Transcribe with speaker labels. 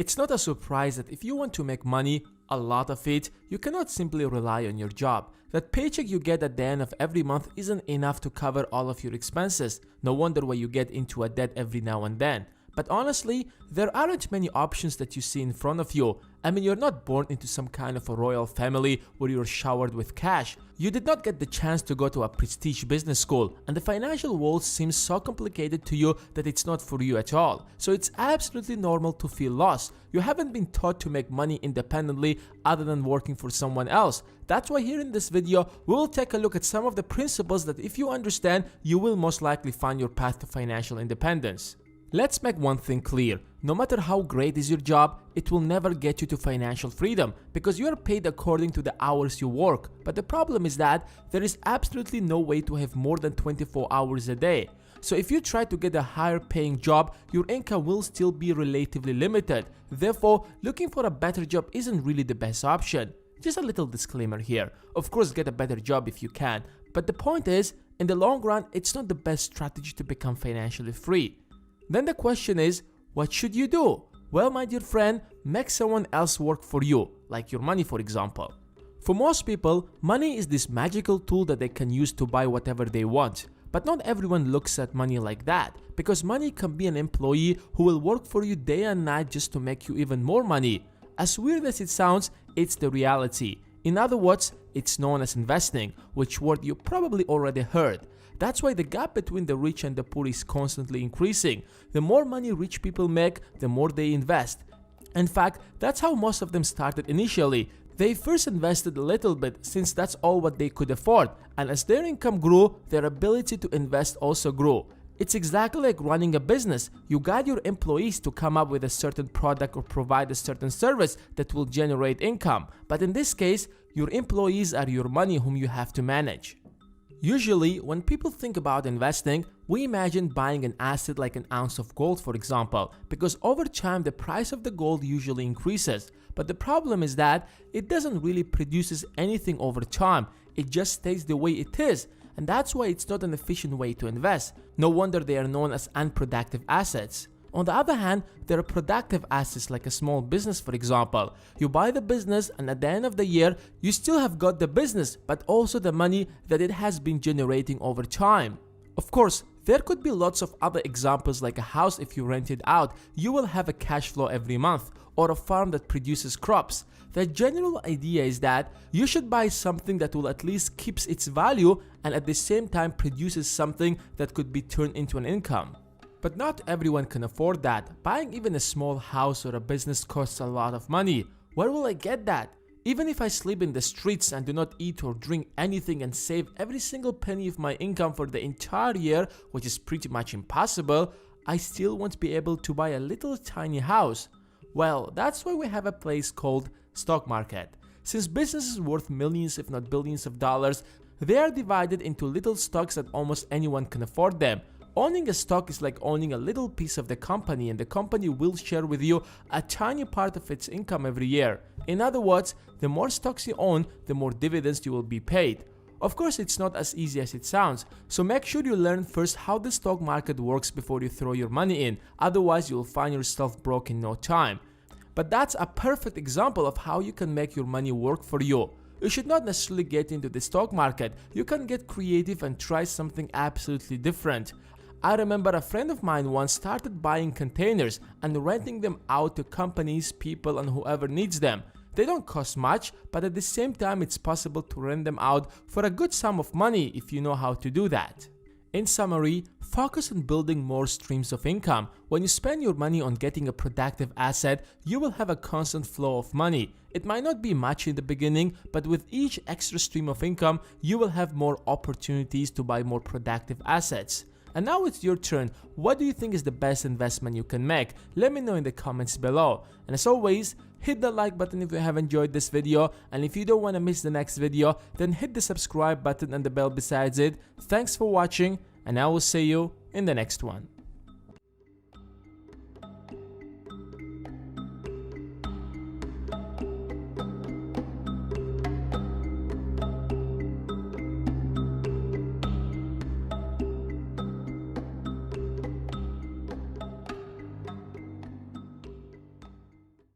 Speaker 1: It's not a surprise that if you want to make money, a lot of it, you cannot simply rely on your job. That paycheck you get at the end of every month isn't enough to cover all of your expenses. No wonder why you get into a debt every now and then. But honestly, there aren't many options that you see in front of you. I mean, you're not born into some kind of a royal family where you're showered with cash. You did not get the chance to go to a prestige business school, and the financial world seems so complicated to you that it's not for you at all. So it's absolutely normal to feel lost. You haven't been taught to make money independently other than working for someone else. That's why here in this video, we will take a look at some of the principles that if you understand, you will most likely find your path to financial independence. Let's make one thing clear, no matter how great is your job, it will never get you to financial freedom because you are paid according to the hours you work. But the problem is that there is absolutely no way to have more than 24 hours a day. So if you try to get a higher paying job, your income will still be relatively limited. Therefore, looking for a better job isn't really the best option. Just a little disclaimer here. Of course, get a better job if you can. But the point is, in the long run, it's not the best strategy to become financially free. Then the question is, what should you do? Well, my dear friend, make someone else work for you, like your money for example. For most people, money is this magical tool that they can use to buy whatever they want. But not everyone looks at money like that, because money can be an employee who will work for you day and night just to make you even more money. As weird as it sounds, it's the reality. In other words, it's known as investing, which word you probably already heard. That's why the gap between the rich and the poor is constantly increasing. The more money rich people make, the more they invest. In fact, that's how most of them started initially. They first invested a little bit since that's all what they could afford, and as their income grew, their ability to invest also grew. It's exactly like running a business. You guide your employees to come up with a certain product or provide a certain service that will generate income. But in this case, your employees are your money whom you have to manage. Usually, when people think about investing, we imagine buying an asset like an ounce of gold, for example, because over time the price of the gold usually increases. But the problem is that it doesn't really produce anything over time, it just stays the way it is, and that's why it's not an efficient way to invest. No wonder they are known as unproductive assets. On the other hand, there are productive assets like a small business, for example. You buy the business and at the end of the year, you still have got the business, but also the money that it has been generating over time. Of course, there could be lots of other examples like a house if you rent it out, you will have a cash flow every month, or a farm that produces crops. The general idea is that you should buy something that will at least keeps its value and at the same time produces something that could be turned into an income. But not everyone can afford that. Buying even a small house or a business costs a lot of money. Where will I get that? Even if I sleep in the streets and do not eat or drink anything and save every single penny of my income for the entire year, which is pretty much impossible, I still won't be able to buy a little tiny house. Well, that's why we have a place called stock market. Since business is worth millions if not billions of dollars, they are divided into little stocks that almost anyone can afford them. Owning a stock is like owning a little piece of the company, and the company will share with you a tiny part of its income every year. In other words, the more stocks you own, the more dividends you will be paid. Of course, it's not as easy as it sounds, so make sure you learn first how the stock market works before you throw your money in, otherwise you will find yourself broke in no time. But that's a perfect example of how you can make your money work for you. You should not necessarily get into the stock market, you can get creative and try something absolutely different. I remember a friend of mine once started buying containers and renting them out to companies, people, and whoever needs them. They don't cost much, but at the same time it's possible to rent them out for a good sum of money if you know how to do that. In summary, focus on building more streams of income. When you spend your money on getting a productive asset, you will have a constant flow of money. It might not be much in the beginning, but with each extra stream of income, you will have more opportunities to buy more productive assets. And now it's your turn. What do you think is the best investment you can make? Let me know in the comments below. And as always, hit the like button if you have enjoyed this video, and if you don't want to miss the next video, then hit the subscribe button and the bell besides it. Thanks for watching, and I will see you in the next one.